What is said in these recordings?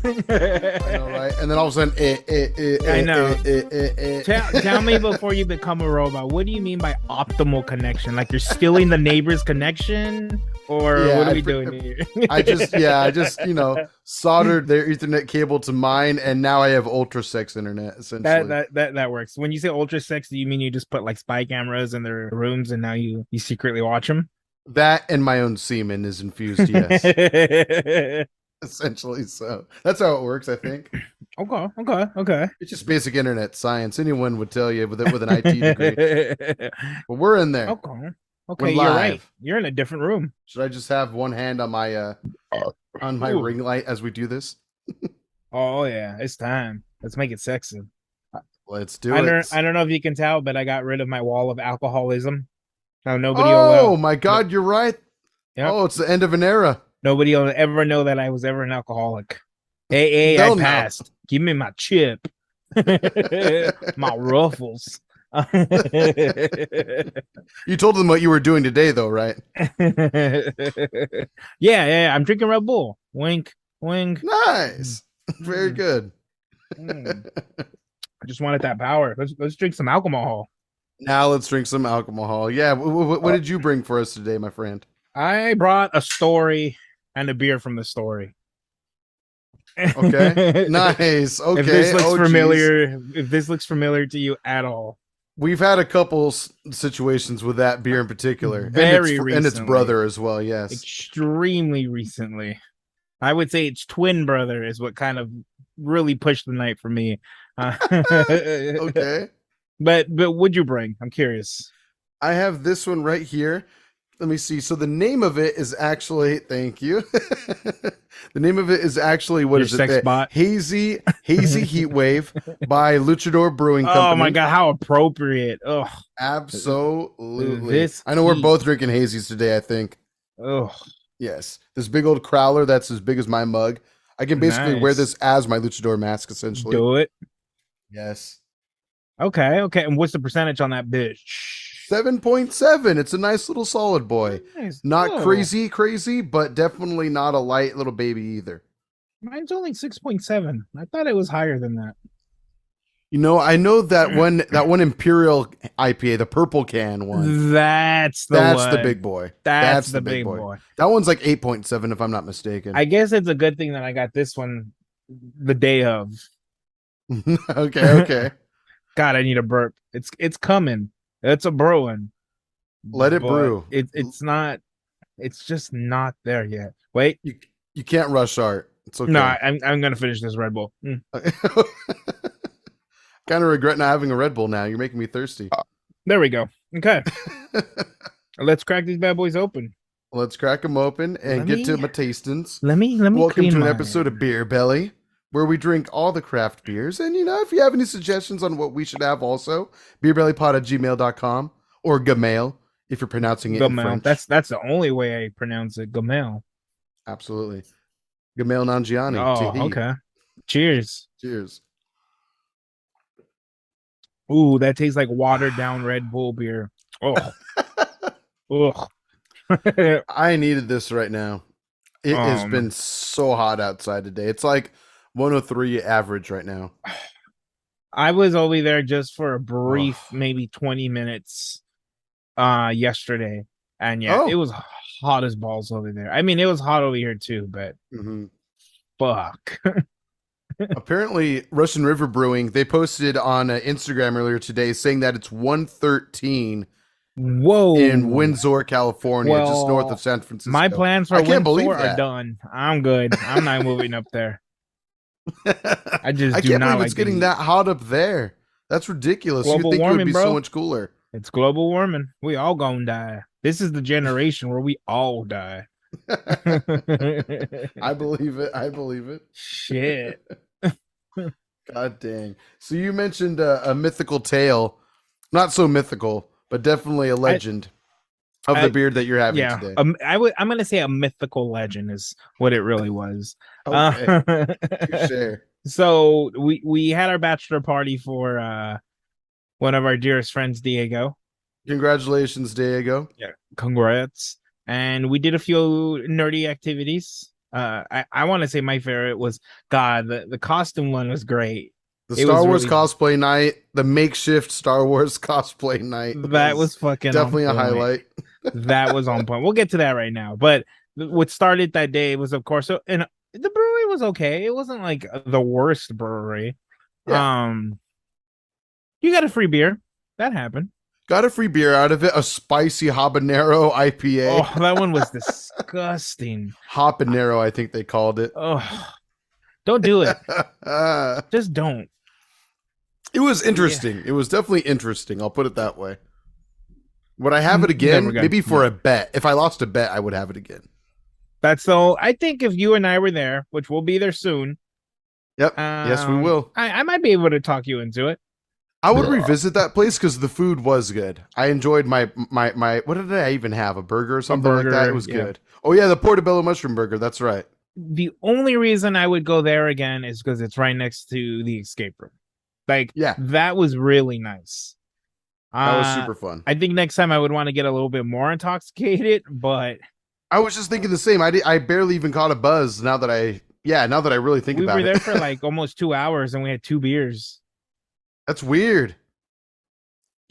I know, right? And then all of a sudden, I know. Tell me before you become a robot. What do you mean by optimal connection? Like you're stealing the neighbor's connection, or yeah, what are we doing here? I just soldered their Ethernet cable to mine, and now I have ultra sex internet essentially. That works. When you say ultra sex, do you mean you just put like spy cameras in their rooms and now you secretly watch them? That and my own semen is infused. Yes, essentially. So that's how it works. I think Okay. it's just basic internet science. Anyone would tell you with an IT degree. But we're in there. Okay. We're Okay, you're right. live. You're in a different room. Should I just have one hand on my Ooh. ring light as we do this? Oh yeah, it's time. Let's make it sexy. Let's do it. I don't know if you can tell, but I got rid of my wall of alcoholism. Now nobody will Oh my God, you're right. Yep. Oh, it's the end of an era. Nobody will ever know that I was ever an alcoholic. Hey, I passed. Give me my chip. My ruffles. You told them what you were doing today, though, right? Yeah. I'm drinking Red Bull. Wink. Nice. Very good. I just wanted that power. Let's drink some alcohol. Now let's drink some alcohol. Yeah. What did you bring for us today, my friend? I brought a story and a beer from the story. Okay. Nice. Okay. If this looks familiar, if this looks familiar to you at all. We've had a couple situations with that beer in particular. Very recently. And its brother as well, yes. Extremely recently. I would say its twin brother is what kind of really pushed the night for me. Okay. But what'd you bring? I'm curious. I have this one right here. Let me see. So the name of it is actually, thank you. The name of it is actually, what is it? Hazy Heatwave by Luchador Brewing Company. Oh my God, how appropriate. Oh, absolutely. I know we're both drinking hazies today, I think. Oh, yes. This big old crowler that's as big as my mug. I can basically wear this as my Luchador mask, essentially. Do it. Yes. Okay. And what's the percentage on that bitch? 7.7. It's a nice little solid boy. Nice. Not crazy, but definitely not a light little baby either. Mine's only 6.7. I thought it was higher than that. You know, I know that one Imperial IPA, the purple can one. That's the big boy. That's the big boy. That one's like 8.7 if I'm not mistaken. I guess it's a good thing that I got this one the day of. Okay. God, I need a burp. It's coming. It's a brewing. Let it brew. It's just not there yet. Wait. You can't rush art. It's okay. No, I'm gonna finish this Red Bull. Kind of regret not having a Red Bull now. You're making me thirsty. There we go. Okay. Let's crack these bad boys open. Let's crack them open and get to my tastings. Let me Welcome to an episode of Beer Belly, where we drink all the craft beers. And, if you have any suggestions on what we should have also, BeerBellyPod@gmail.com or Gmail, if you're pronouncing it in French. That's the only way I pronounce it, Gmail. Absolutely. Gmail Nangiani. Oh, okay. Cheers. Cheers. Ooh, that tastes like watered down Red Bull beer. Oh. Ugh. I needed this right now. It has been so hot outside today. It's like 103 average right now. I was over there just for a brief, maybe 20 minutes yesterday. And it was hot as balls over there. I mean, it was hot over here too, but fuck. Apparently, Russian River Brewing, they posted on Instagram earlier today saying that it's 113 in Windsor, California, just north of San Francisco. My plans for Windsor are done. I'm good. I'm not moving up there. I can't believe it's getting that hot up there. That's ridiculous. You'd think it would be so much cooler. It's global warming. We all gonna die. This is the generation where we all die. I believe it. Shit. God dang. So you mentioned a mythical tale. Not so mythical, but definitely a legend of the beer that you're having today. I'm gonna say a mythical legend is what it really was. Okay. Sure. So we had our bachelor party for one of our dearest friends, Diego. Congratulations, Diego. Yeah, congrats. And we did a few nerdy activities. I want to say my favorite was the costume one was great. The Star Wars cosplay night, the makeshift Star Wars cosplay night. That was fucking definitely a highlight. That was on point. We'll get to that right now. But what started that day was, of course, and the brewery was okay. It wasn't like the worst brewery. Yeah. You got a free beer. That happened. Got a free beer out of it. A spicy habanero IPA. Oh, that one was disgusting. Habanero, I think they called it. Oh, don't do it. Just don't. It was interesting. Yeah. It was definitely interesting. I'll put it that way. Would I have it again? Maybe for a bet. If I lost a bet, I would have it again. That's so. I think if you and I were there, which we'll be there soon. Yep. Yes, we will. I might be able to talk you into it. I would revisit that place because the food was good. I enjoyed my. What did I even have? A burger or something like that? It was good. Oh yeah, the portobello mushroom burger. That's right. The only reason I would go there again is because it's right next to the escape room. Like, yeah, that was really nice. That was super fun. I think next time I would want to get a little bit more intoxicated, but I was just thinking the same. I barely even caught a buzz now that I really think about it. We were there for like almost 2 hours and we had 2 beers. That's weird.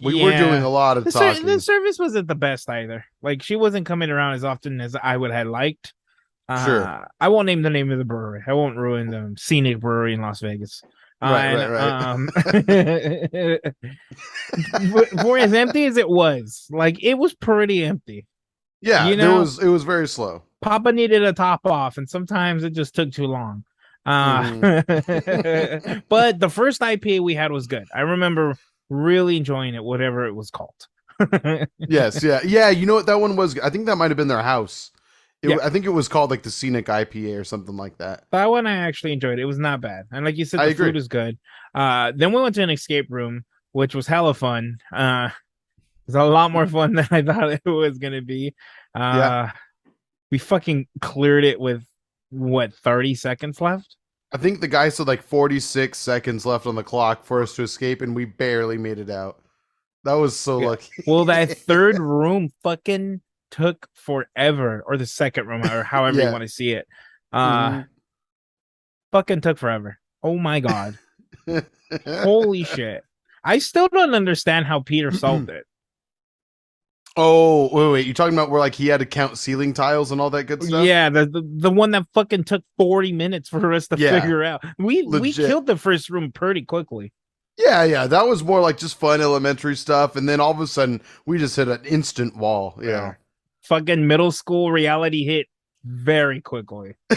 We were doing a lot of talking. The service wasn't the best either. Like, she wasn't coming around as often as I would have liked. Sure. I won't name the name of the brewery. I won't ruin the scenic brewery in Las Vegas. Right. For as empty as it was, like, it was pretty empty. Yeah, it was very slow. Papa needed a top off, and sometimes it just took too long. But the first IPA we had was good. I remember really enjoying it, whatever it was called. Yes, yeah. You know what that one was? I think that might have been their house. I think it was called like the Scenic IPA or something like that. That one I actually enjoyed. It was not bad. And like you said, the food was good. Then we went to an escape room, which was hella fun. It was a lot more fun than I thought it was going to be. We fucking cleared it with, 30 seconds left? I think the guy said like 46 seconds left on the clock for us to escape, and we barely made it out. That was so lucky. Well, that third room fucking took forever, or the second room, or however you want to see it. Fucking took forever. Oh my god. Holy shit. I still don't understand how Peter solved it. Oh, wait. You're talking about where like he had to count ceiling tiles and all that good stuff? Yeah, the one that fucking took 40 minutes for us to figure out. We killed the first room pretty quickly. Yeah. That was more like just fun elementary stuff, and then all of a sudden we just hit an instant wall. Yeah. Fucking middle school reality hit very quickly. I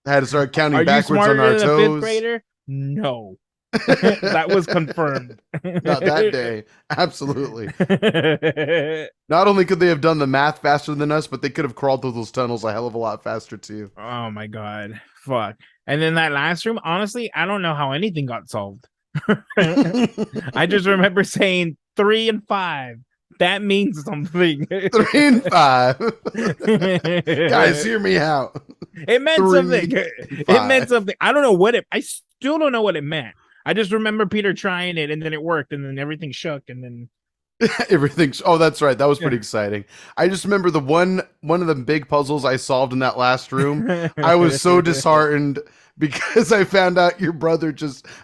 had to start counting backwards on our toes. Are you smarter than a 5th grader? No. That was confirmed. Not that day. Absolutely. Not only could they have done the math faster than us, but they could have crawled through those tunnels a hell of a lot faster too. Oh my god. Fuck. And then that last room, honestly, I don't know how anything got solved. I just remember saying 3 and 5. That means something. 3 and 5. Guys, hear me out. It meant something. It meant something. I don't know I still don't know what it meant. I just remember Peter trying it, and then it worked, and then everything shook, and then Oh, that's right. That was pretty exciting. I just remember one of the big puzzles I solved in that last room. I was so disheartened because I found out your brother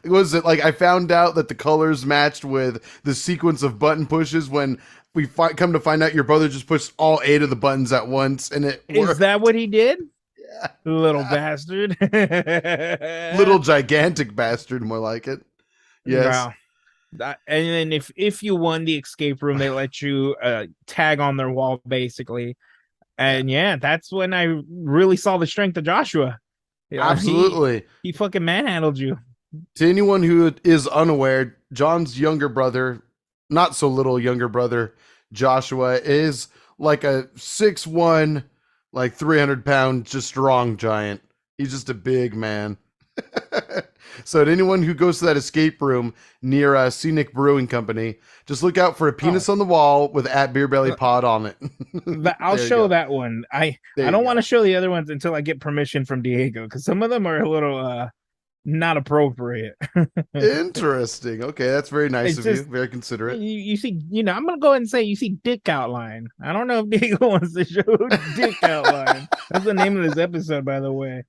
I found out that the colors matched with the sequence of button pushes when we come to find out your brother just pushed all 8 of the buttons at once, and it worked. Is that what he did? Yeah. Little bastard. Little gigantic bastard, more like it. Yes. Wow. And then if you won the escape room, they let you tag on their wall, basically. And that's when I really saw the strength of Joshua. Absolutely. He fucking manhandled you. To anyone who is unaware, John's younger brother, not so little younger brother, Joshua, is like a 6'1", like 300-pound, just strong giant. He's just a big man. So to anyone who goes to that escape room near Scenic Brewing Company, just look out for a penis on the wall with @BeerBellyPod on it. I'll show that one. I don't want to show the other ones until I get permission from Diego, because some of them are a little not appropriate. Interesting. Okay, that's very nice It's of you. just Very considerate. you see, I'm gonna go ahead and say you see dick outline. I don't know if Diego wants to show dick outline. That's the name of this episode, by the way.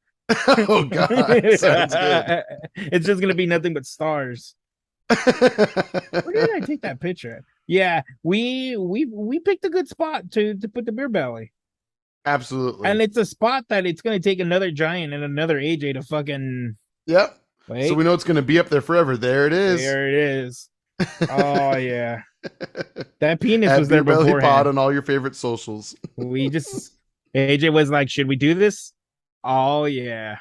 Oh God, sounds good. It's just gonna be nothing but stars. Where did I take that picture? Yeah, we picked a good spot to put the beer belly. Absolutely. And it's a spot that it's gonna take another giant and another AJ to fucking. Yep. Wait. So we know it's gonna be up there forever. There it is. There it is. Oh yeah. That penis At was there beforehand. BeerBellyPod on all your favorite socials. We just AJ was like, should we do this? Oh yeah.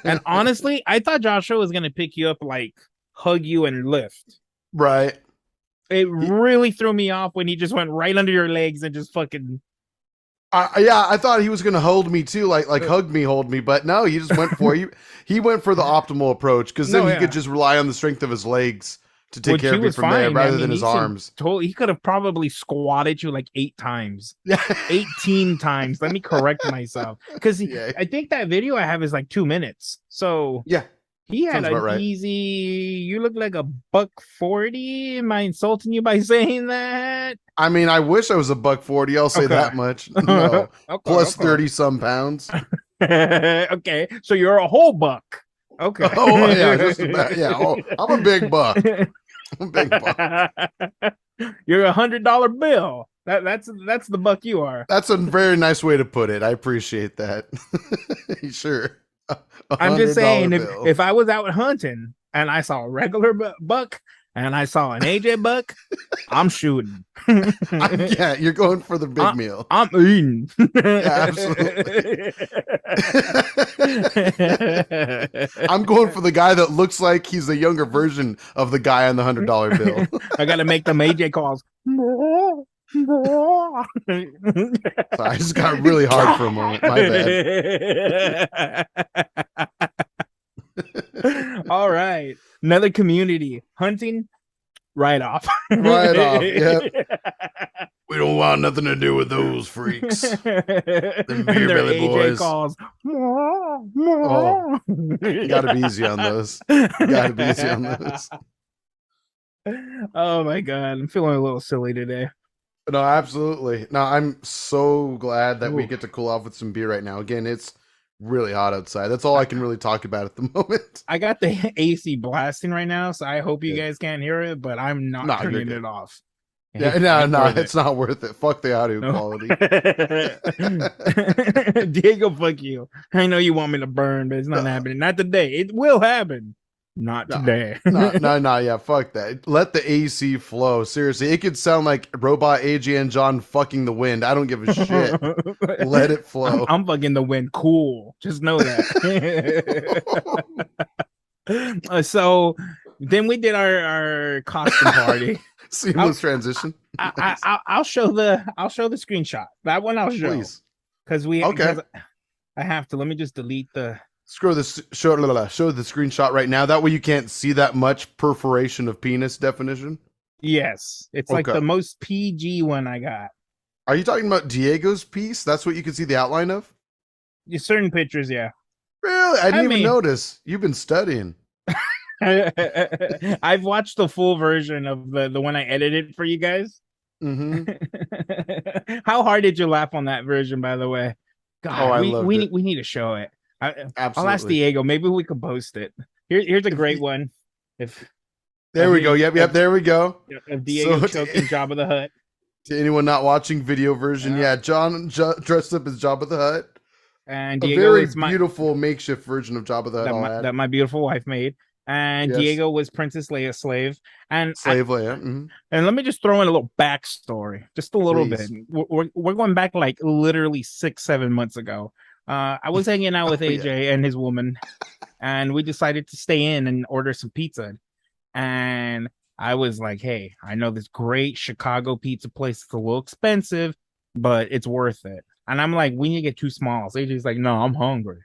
And honestly, I thought Joshua was gonna pick you up, like hug you and lift. Right. It really threw me off when he just went right under your legs and just fucking. Yeah, I thought he was gonna hold me too, like hug me, hold me, but no, he just went for you. He went for the optimal approach because then he could just rely on the strength of his legs to take care of me from there rather than his arms. He could have probably squatted you like 8 times. 18 times. Let me correct myself. Because I think that video I have is like 2 minutes. So yeah. He had an easy. You look like a $140. Am I insulting you by saying that? I mean, I wish I was a $140. I'll say that much. No, plus 30 some pounds. Okay, so you're a whole buck. Okay. Oh yeah, just about. Yeah. Oh, I'm a big buck. I'm a big buck. You're $100 bill. That's the buck you are. That's a very nice way to put it. I appreciate that. Sure. I'm just saying, if I was out hunting and I saw a regular buck and I saw an AJ buck, I'm shooting. Yeah, you're going for the big meal. I'm eating. Yeah, absolutely. I'm going for the guy that looks like he's a younger version of the guy on the $100 bill. I got to make them AJ calls. So I just got really hard for a moment. My bad. All right. Another community. Hunting, right off. Right off. Yep. We don't want nothing to do with those freaks. Them beer belly boys. Calls. Oh, you gotta be easy on those. Oh my God. I'm feeling a little silly today. No, absolutely. No, I'm so glad that we get to cool off with some beer right now. Again, it's really hot outside. That's all I can really talk about at the moment. I got the AC blasting right now, so I hope you guys can't hear it, but I'm not turning it off. Yeah, no, it's not worth it. Fuck the audio quality. Diego, fuck you. I know you want me to burn, but it's not happening. Not today. It will happen. Not today. No, yeah, fuck that. Let the AC flow. Seriously, it could sound like Robot AJ and John fucking the wind. I don't give a shit. Let it flow. I'm fucking the wind. Cool. Just know that. So then we did our costume party. Seamless transition. I'll show the screenshot. That one I'll show. Please. Because I have to. Let me just delete the. Show the screenshot right now. That way you can't see that much perforation of penis definition. Yes, it's like the most PG one I got. Are you talking about Diego's piece? That's what you can see the outline of? Certain pictures, yeah. Really? I didn't even notice. You've been studying. I've watched the full version of the one I edited for you guys. Mm-hmm. How hard did you laugh on that version, by the way? God, we need to show it. I'll ask Diego. Maybe we could post it. Here's a great one. There we go. Yep. There we go. Of Diego choking Jabba the Hutt. To anyone not watching video version, John dressed up as Jabba the Hutt, and Diego, a very beautiful makeshift version of Jabba the Hutt that my beautiful wife made. And Diego was Princess Leia's slave. And Leia. Mm-hmm. And let me just throw in a little backstory, just a little bit. We're going back like literally 6-7 months ago. I was hanging out with AJ and his woman, and we decided to stay in and order some pizza. And I was like, hey, I know this great Chicago pizza place. It's a little expensive, but it's worth it. And I'm like, we need to get 2 smalls. AJ's like, no, I'm hungry.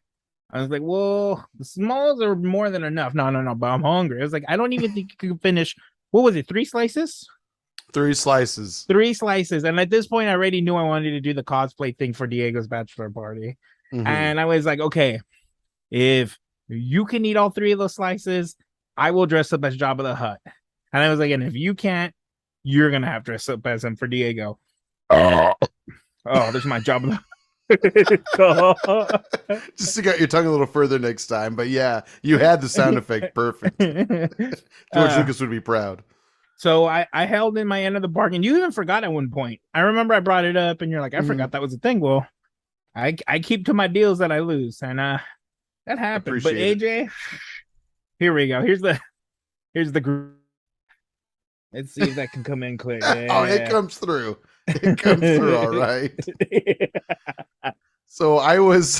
I was like, well, the smalls are more than enough. No, but I'm hungry. I was like, I don't even think you could finish. What was it? 3 slices? 3 slices. 3 slices. And at this point, I already knew I wanted to do the cosplay thing for Diego's bachelor party. Mm-hmm. And I was like, okay, if You can eat all 3 of those slices. I will dress up as Jabba the Hutt. And I was like, and if you can't, you're gonna have to dress up as him for Diego. Oh, there's my Jabba the Just stick out your tongue a little further next time. But yeah, you had the sound effect perfect. George Lucas would be proud. So I held in my end of the bargain. You even forgot at one point. I remember I brought it up, and you're like, I forgot that was a thing. Well, I keep to my deals that I lose, and that happened. But AJ, here we go. Here's the group. Let's see if that can come in clear. Yeah. Oh, it comes through. It comes through all right. So I was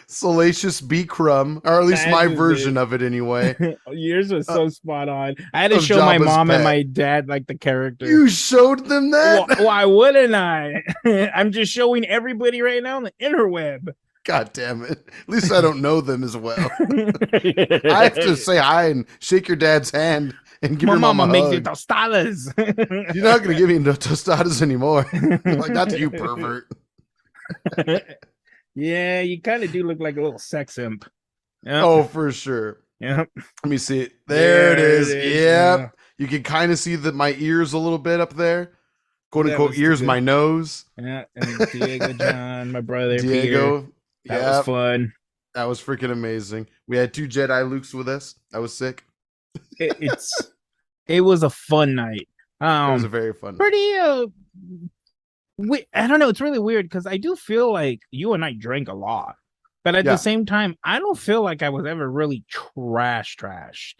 Salacious B. Crumb, or at least my version of it anyway. Yours was so spot on. I had to show my mom and my dad like the character. You showed them that? Why wouldn't I? I'm just showing everybody right now on the interweb. God damn it. At least I don't know them as well. I have to say hi and shake your dad's hand and give your mama makes you tostadas. You're not going to give me no tostadas anymore. Like, that's you, pervert. Yeah, you kind of do look like a little sex imp. Yep. Oh, for sure. Yep. Let me see it. There it is. Yep. Yeah. You can kind of see that my ears a little bit up there. Quote unquote ears, my nose. Yeah. And Diego John, my brother. Diego. Peter. That was fun. That was freaking amazing. We had 2 Jedi Lukes with us. I was sick. It was a fun night. It was a very fun. Pretty. I don't know. It's really weird because I do feel like you and I drank a lot, but at the same time, I don't feel like I was ever really trashed.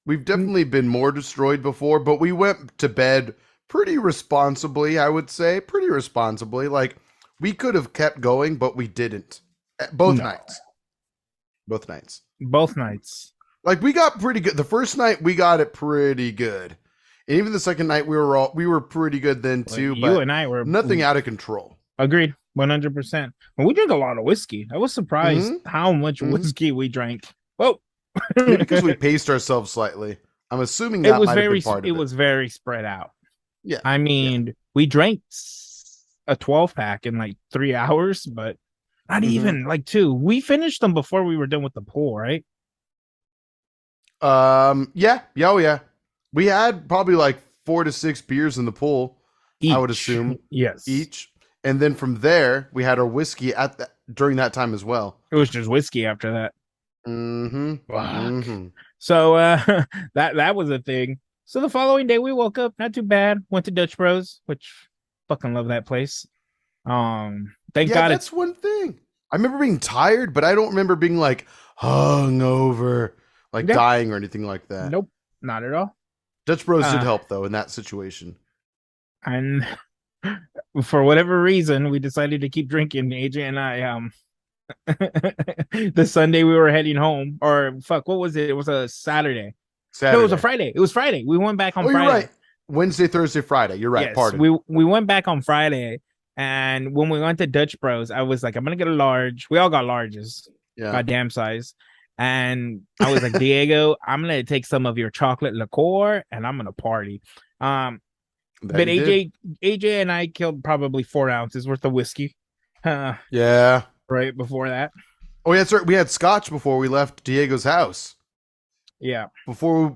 We've definitely been more destroyed before, but we went to bed pretty responsibly. I would say pretty responsibly. Like, we could have kept going, but we didn't. Both nights. Like, we got pretty good. The first night we got it pretty good. And even the second night we were pretty good then too. Well, you and I were nothing out of control. Agreed. 100%. Well, we drink a lot of whiskey. I was surprised how much whiskey we drank. Whoa. Maybe because we paced ourselves slightly. I'm assuming that might have been part of it. It was very spread out. Yeah. I mean, we drank a 12-pack in like 3 hours, but not even like 2. We finished them before we were done with the pool, right? Yeah. Oh, yeah. We had probably like 4 to 6 beers in the pool. Each. I would assume. Yes. Each. And then from there, we had our whiskey during that time as well. It was just whiskey after that. Mm-hmm. So that was a thing. So the following day we woke up, not too bad. Went to Dutch Bros, which fucking love that place. Thank God. That's one thing. I remember being tired, but I don't remember being like hungover, like dying or anything like that. Nope, not at all. Dutch Bros did help though in that situation. And for whatever reason, we decided to keep drinking. AJ and I, the Sunday we were heading home, or what was it? It was a Saturday. No, it was a Friday. It was Friday. We went back on Friday. You're right. Wednesday, Thursday, Friday. You're right. Yes, pardon. We went back on Friday, and when we went to Dutch Bros, I was like, I'm gonna get a large. We all got larges, goddamn size. And I was like, Diego, I'm gonna take some of your chocolate liqueur, and I'm gonna party. But AJ and I killed probably 4 ounces worth of whiskey. Yeah. Right before that. Oh yeah, sir. We had scotch before we left Diego's house. Yeah. Before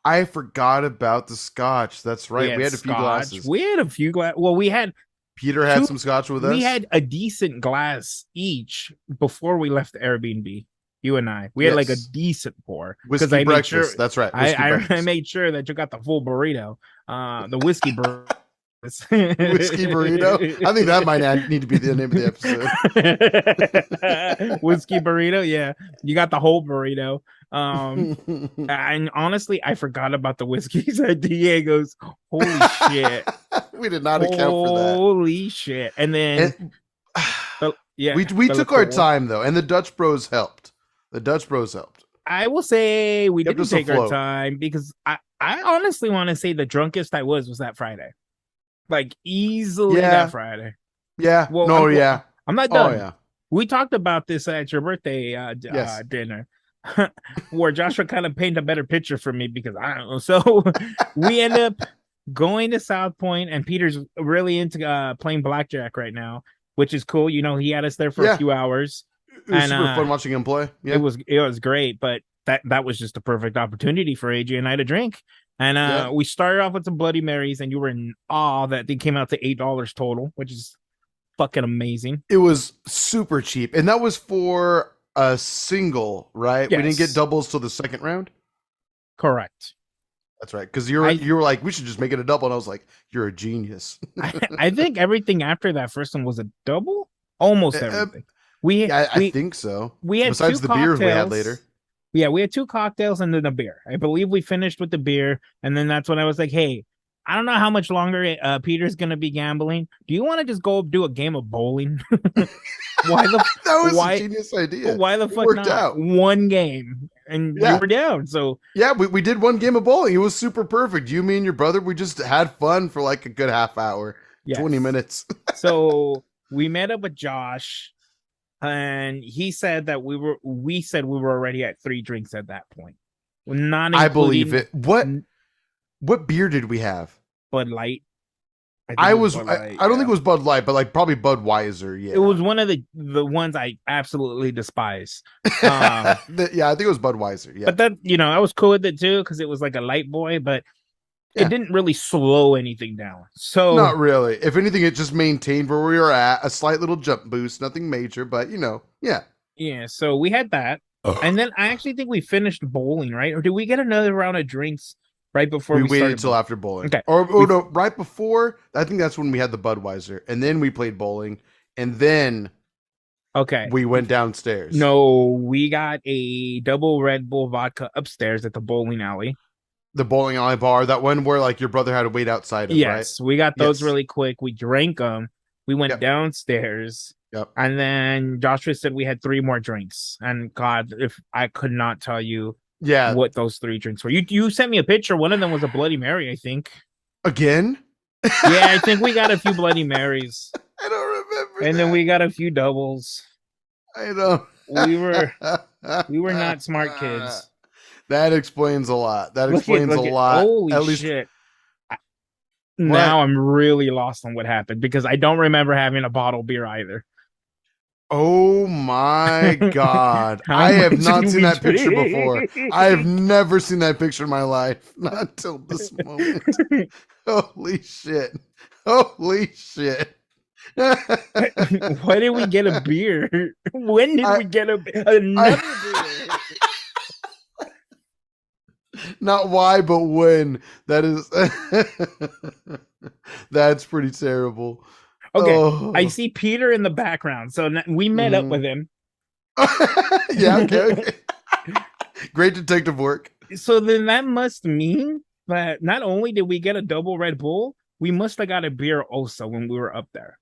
I forgot about the scotch. That's right. We had a few glasses. We had a few glasses. Well, we had Peter had some scotch with us. We had a decent glass each before we left the Airbnb. You and I. We had like a decent pour. Whiskey breakfast. That's right. I made sure that you got the full burrito. The whiskey burrito. Whiskey burrito. I think that might need to be the name of the episode. Whiskey burrito. Yeah, you got the whole burrito. And honestly, I forgot about the whiskeys at Diego's. Holy shit! We did not account for that. Holy shit! And then, we took our time though, and the Dutch Bros helped. I will say we didn't take our time because I honestly want to say the drunkest I was that Friday. Like easily that Friday. Yeah. Well, I'm not done. Oh, yeah. We talked about this at your birthday dinner, where Joshua kind of painted a better picture for me because I don't know. So we end up going to South Point, and Peter's really into playing blackjack right now, which is cool. You know, he had us there for a few hours. It was super fun watching him play. Yeah. It was great, but that was just a perfect opportunity for AJ and I to drink. And we started off with some Bloody Marys, and you were in awe that they came out to $8 total, which is fucking amazing. It was super cheap, and that was for a single, right? Yes. We didn't get doubles till the second round. Correct. That's right, because you were like, we should just make it a double, and I was like, you're a genius. I think everything after that first one was a double, almost everything. I think so. We had besides the beers we had later. Yeah, we had 2 cocktails and then a beer. I believe we finished with the beer, and then that's when I was like, hey, I don't know how much longer Peter's going to be gambling. Do you want to just go do a game of bowling? That was a genius idea. Why the fuck not? Out. One game, and you were down. So yeah, we did one game of bowling. It was super perfect. You, me, and your brother, we just had fun for like a good half hour, 20 minutes. So we met up with Josh. And he said that we said we were already at 3 drinks at that point. I believe it. What beer did we have? Bud Light. I don't think it was Bud Light, but like probably Budweiser. Yeah. It was one of the ones I absolutely despise. I think it was Budweiser. Yeah. But that, I was cool with it too, because it was like a light boy, but it didn't really slow anything down. So not really. If anything, it just maintained where we were at, a slight little jump boost, nothing major, but yeah. Yeah, so we had that. And then I actually think we finished bowling, right? Or did we get another round of drinks right before we waited until after bowling? Okay. Or no, right before, I think that's when we had the Budweiser. And then we played bowling. And then we went downstairs. No, we got a double Red Bull vodka upstairs at the bowling alley. The bowling alley bar, that one where like your brother had to wait outside of, yes, right? We got those really quick. We drank them. We went downstairs. Yep. And then Joshua said we had 3 more drinks. And God, if I could not tell you what those 3 drinks were. You sent me a picture. One of them was a Bloody Mary, I think. Again? Yeah, I think we got a few Bloody Marys. I don't remember. And then we got a few doubles. I know. We were not smart kids. That explains a lot. That explains a lot. Holy shit. Now I'm really lost on what happened because I don't remember having a bottle of beer either. Oh my God. I have not seen that picture before. I have never seen that picture in my life. Not until this moment. Holy shit. Holy shit. Why did we get a beer? When did we get another beer? Not why, but when. That is that's pretty terrible. Okay, I see Peter in the background, so we met up with him. Yeah, okay. Great detective work. So then that must mean that not only did we get a double Red Bull, we must have got a beer also when we were up there.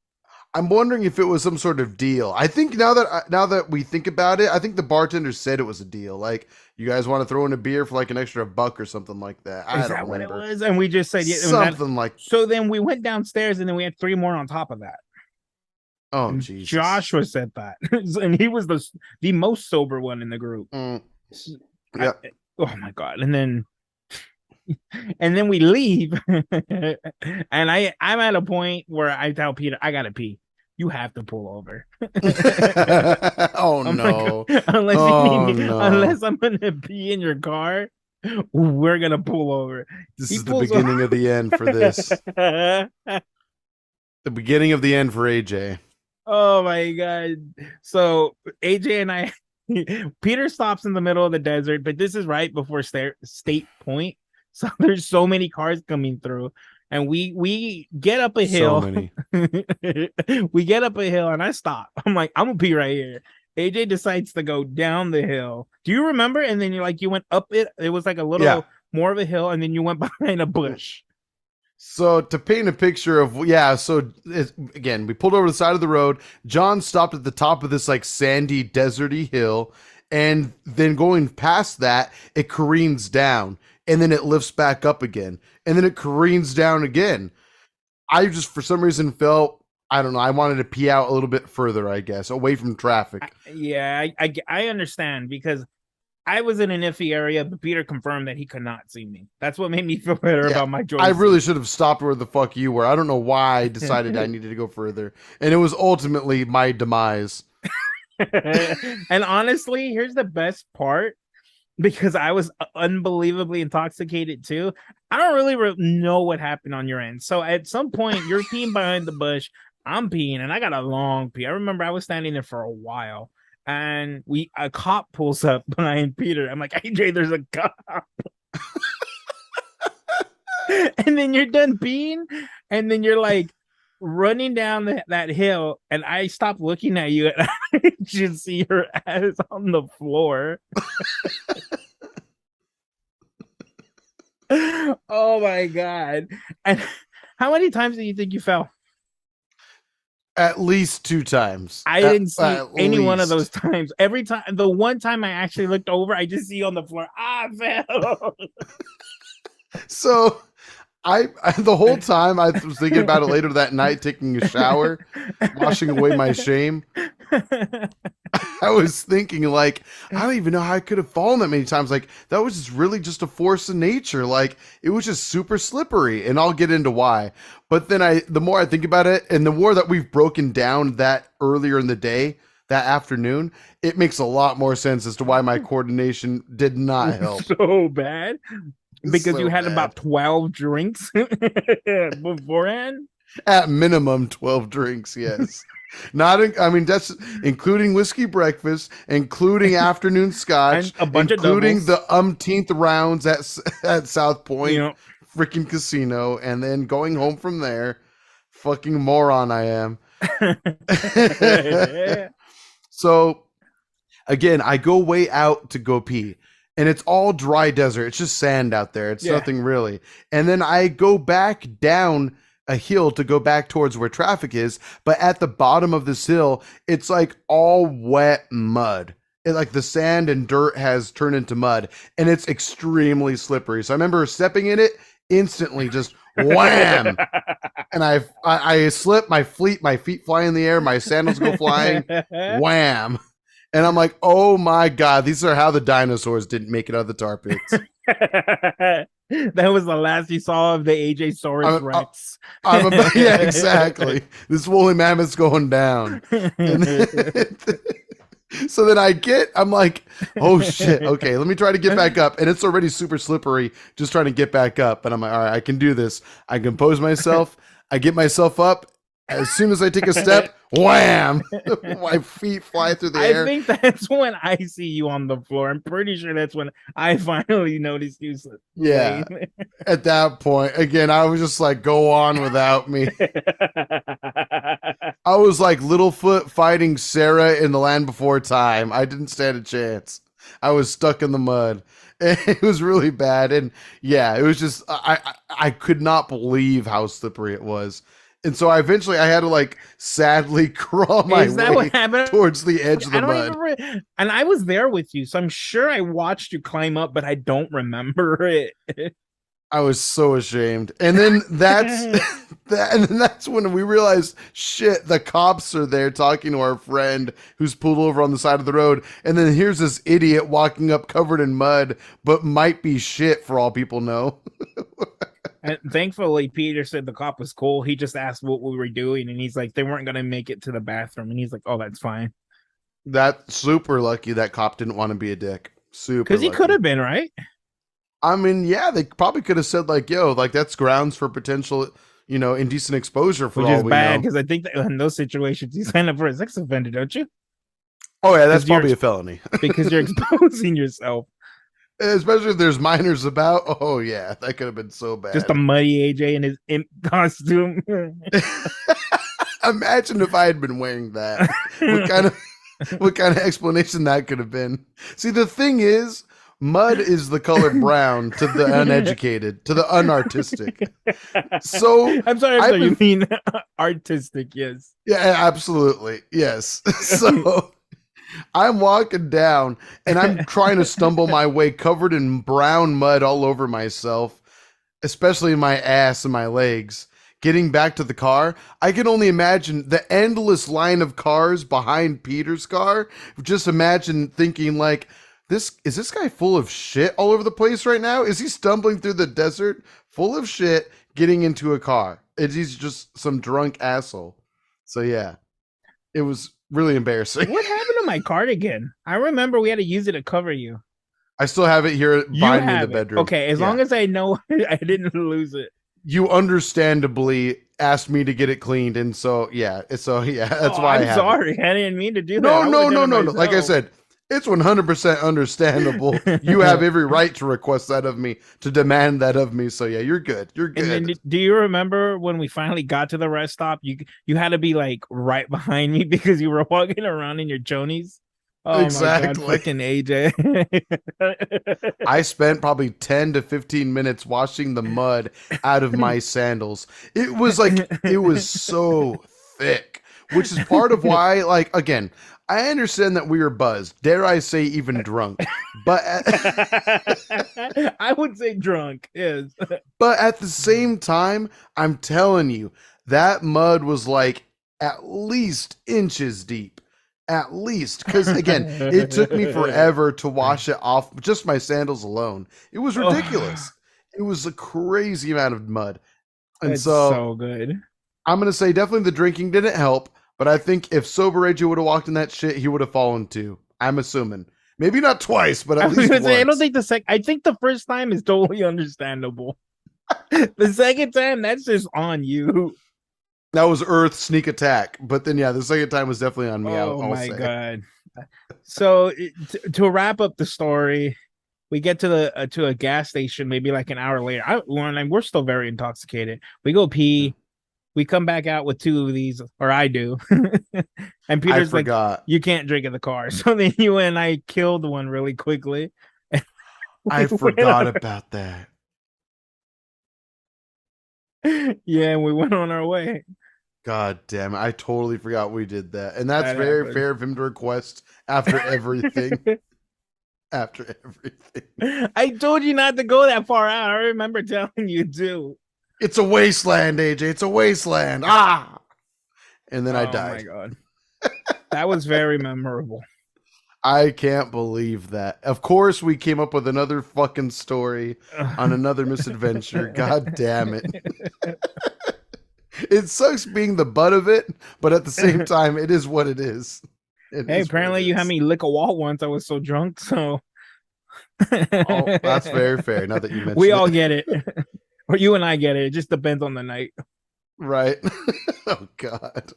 I'm wondering if it was some sort of deal. I think now that we think about it, I think the bartender said it was a deal. Like, you guys want to throw in a beer for like an extra $1 or something like that. Is that what it was? And we just said something like. So then we went downstairs, and then we had 3 more on top of that. Oh, Jesus. Joshua said that, and he was the most sober one in the group. Yeah. Oh my God! And then we leave, and I'm at a point where I tell Peter, I gotta pee. You have to pull over. Oh no! Unless I'm gonna pee in your car, we're gonna pull over. This is the beginning of the end for this. The beginning of the end for AJ. Oh my God! So AJ and I, Peter stops in the middle of the desert, but this is right before State Point. So there's so many cars coming through, and we get up a hill. So many. We get up a hill, and I stop. I'm like, I'm gonna pee right here. AJ decides to go down the hill. Do you remember? And then you went up it. It was like a little more of a hill, and then you went behind a bush. So to paint a picture of, again, we pulled over the side of the road. John stopped at the top of this like sandy, deserty hill. And then going past that, it careens down. And then it lifts back up again. And then it careens down again. I just, for some reason, felt, I don't know, I wanted to pee out a little bit further, I guess, away from traffic. I understand, because I was in an iffy area, but Peter confirmed that he could not see me. That's what made me feel better about my choice. I really should have stopped where the fuck you were. I don't know why I decided I needed to go further. And it was ultimately my demise. And honestly, here's the best part, because I was unbelievably intoxicated too. I don't really know what happened on your end. So at some point, you're peeing behind the bush. I'm peeing, and I got a long pee. I remember I was standing there for a while, and a cop pulls up behind Peter. I'm like, AJ, there's a cop. And then you're done peeing, and then you're like running down that hill, and I stop looking at you, and I just see your ass on the floor. Oh my god! And how many times do you think you fell? At least 2 times. I didn't see any one of those times. Every time, the one time I actually looked over, I just see you on the floor. I fell. So I the whole time I was thinking about it later that night, taking a shower, washing away my shame. I was thinking, like, I don't even know how I could have fallen that many times. Like, that was just really just a force of nature. Like, it was just super slippery, and I'll get into why. But then the more I think about it, and the more that we've broken down that earlier in the day, that afternoon, it makes a lot more sense as to why my coordination did not help. So bad. Because you had about 12 drinks beforehand? At minimum 12 drinks, yes. I mean, that's including whiskey breakfast, including afternoon scotch, and a bunch including of the umpteenth rounds at South Point freaking casino, and then going home from there. Fucking moron I am. So, again, I go way out to go pee. And it's all dry desert. It's just sand out there. It's nothing really. And then I go back down a hill to go back towards where traffic is. But at the bottom of this hill, it's like all wet mud. Like the sand and dirt has turned into mud. And it's extremely slippery. So I remember stepping in it instantly, just wham. And I slip, my feet fly in the air. My sandals go flying. Wham. And I'm like, oh my God, these are how the dinosaurs didn't make it out of the tar pits. That was the last you saw of the AJ Saurus Rex. Yeah, exactly. This woolly mammoth's going down. So then I'm like, oh shit, okay, let me try to get back up. And it's already super slippery, just trying to get back up. And I'm like, all right, I can do this. I compose myself. I get myself up. As soon as I take a step, wham! My feet fly through the air. I think that's when I see you on the floor. I'm pretty sure that's when I finally noticed you. Yeah. At that point, again, I was just like, go on without me. I was like Littlefoot fighting Sarah in The Land Before Time. I didn't stand a chance. I was stuck in the mud. It was really bad. And yeah, it was just, I could not believe how slippery it was. And so I had to like sadly crawl my way towards the edge of the mud. And I was there with you, so I'm sure I watched you climb up, but I don't remember it. I was so ashamed. And then that's when we realized, shit, the cops are there talking to our friend who's pulled over on the side of the road. And then here's this idiot walking up covered in mud, but might be shit for all people know. And thankfully, Peter said the cop was cool. He just asked what we were doing, and he's like, they weren't going to make it to the bathroom. And he's like, oh, that's fine. That's super lucky that cop didn't want to be a dick. Super Because he could have been, right? I mean, yeah, they probably could have said, like, yo, like, that's grounds for potential, indecent exposure for all we know. Which is bad, because I think that in those situations, you sign up for a sex offender, don't you? Oh, yeah, that's probably a felony. Because you're exposing yourself. Especially if there's minors about. Oh, yeah, that could have been so bad. Just a muddy AJ in his imp costume. Imagine if I had been wearing that. What kind of explanation that could have been. See, the thing is, mud is the color brown to the uneducated, to the unartistic. So I'm sorry, you mean artistic, yes. Yeah, absolutely. Yes. So I'm walking down and I'm trying to stumble my way covered in brown mud all over myself, especially my ass and my legs. Getting back to the car, I can only imagine the endless line of cars behind Peter's car. Just imagine thinking like, is this guy full of shit all over the place right now? Is he stumbling through the desert full of shit getting into a car? Is he just some drunk asshole? So yeah, it was really embarrassing. What happened to my cardigan? I remember we had to use it to cover you. I still have it here behind me in the bedroom. Okay, as long as I know I didn't lose it. You understandably asked me to get it cleaned, and that's why I'm sorry. I didn't mean to do that. No. Like I said, it's 100% understandable. You have every right to request that of me, to demand that of me. So yeah, you're good. You're good. And then, do you remember when we finally got to the rest stop? You had to be like right behind me because you were walking around in your chonies. Oh exactly. My God, freaking AJ. I spent probably 10 to 15 minutes washing the mud out of my sandals. It was so thick, which is part of why, like, again, I understand that we were buzzed. Dare I say even drunk. But I would say drunk, yes. But at the same time, I'm telling you, that mud was like at least inches deep. At least, because again, it took me forever to wash it off, just my sandals alone. It was ridiculous. It was a crazy amount of mud. And it's so good. I'm going to say definitely the drinking didn't help, but I think if sober AJ would have walked in that shit, he would have fallen too. I'm assuming. Maybe not twice, but at least once. I don't think I think the first time is totally understandable. The second time, that's just on you. That was Earth sneak attack, but then the second time was definitely on me. Oh my God! So to wrap up the story, we get to a gas station maybe like an hour later. We're still very intoxicated. We go pee. We come back out with 2 of these, or I do, and Peter's like, "You can't drink in the car." So then you and I killed one really quickly. I forgot about that. Yeah, we went on our way. God damn it. I totally forgot we did that. And that's very fair of him to request after everything. After everything. I told you not to go that far out. I remember telling you to. It's a wasteland, AJ. It's a wasteland. Ah! And then I died. Oh my God. That was very memorable. I can't believe that. Of course, we came up with another fucking story on another misadventure. God damn it. It sucks being the butt of it, but at the same time, it is what it is. Apparently you had me lick a wall once. I was so drunk, so. Oh, that's very fair. Now that you mentioned we all get it. Or you and I get it. It just depends on the night. Right. Oh, God.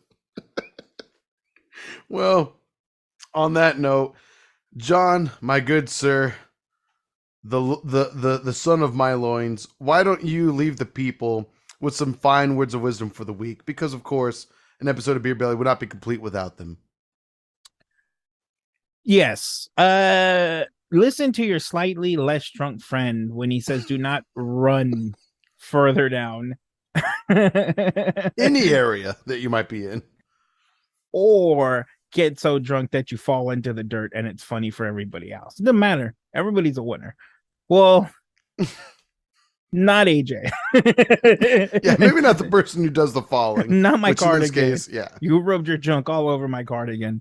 Well, on that note, John, my good sir, the son of my loins, why don't you leave the people with some fine words of wisdom for the week? Because, of course, an episode of Beer Belly would not be complete without them. Yes. Listen to your slightly less drunk friend when he says do not run further down. Any area that you might be in. Or get so drunk that you fall into the dirt and it's funny for everybody else. It doesn't matter. Everybody's a winner. Well... Not AJ. Yeah, maybe not the person who does the falling. Not my cardigan. In this case, yeah. You rubbed your junk all over my cardigan.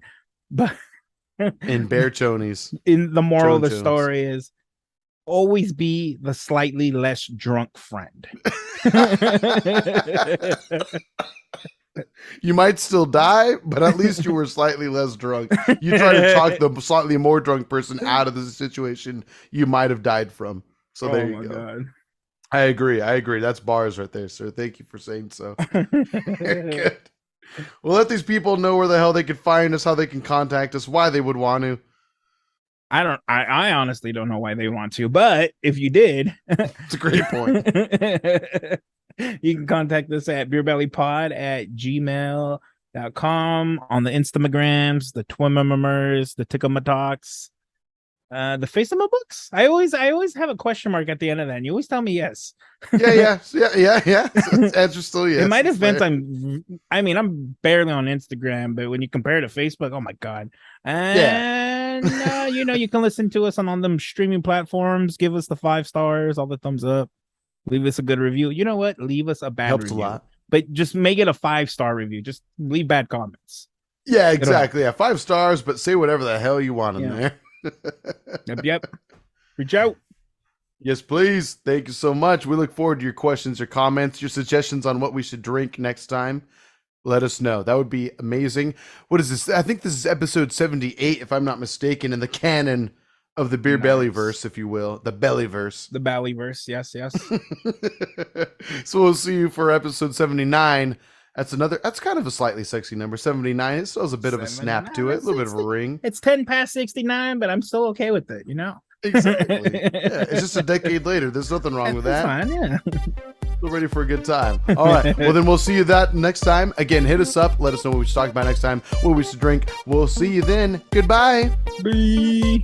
But in bare chonies. In the moral of the story is always be the slightly less drunk friend. You might still die, but at least you were slightly less drunk. You try to talk the slightly more drunk person out of the situation you might have died from. So there you go. God. I agree. That's bars right there, sir. Thank you for saying so. Good. We'll let these people know where the hell they can find us, how they can contact us, why they would want to. I honestly don't know why they want to, but if you did, it's a great point. You can contact us at BeerBellyPod at gmail.com, on the Instagrams, the Twimmers, the Tickamatox. The face of my books. I always have a question mark at the end of that. And you always tell me yes. Yeah. Answer still yes. In my defense, I'm barely on Instagram, but when you compare to Facebook, oh my God. And you can listen to us on them streaming platforms. Give us the 5 stars, all the thumbs up. Leave us a good review. You know what? Leave us a bad Helps review. A lot. But just make it a 5-star review. Just leave bad comments. Yeah, exactly. Yeah, 5 stars, but say whatever the hell you want in there. Yep. Reach out. Yes, please. Thank you so much. We look forward to your questions, your comments, your suggestions on what we should drink next time. let us know. That would be amazing. What is this? I think this is episode 78, if I'm not mistaken, in the canon of the Beer Belly verse, if you will. The Bellyverse. The Bellyverse, yes. So we'll see you for episode 79. That's kind of a slightly sexy number. 79. It still has a bit of a snap to it, a little bit of a ring. It's 10 past 69, but I'm still okay with it, you know? Exactly. Yeah, it's just a decade later. There's nothing wrong with that. Fine, yeah. Still ready for a good time. All right. Well, then we'll see you that next time. Again, hit us up. Let us know what we should talk about next time, what we should drink. We'll see you then. Goodbye. Bye.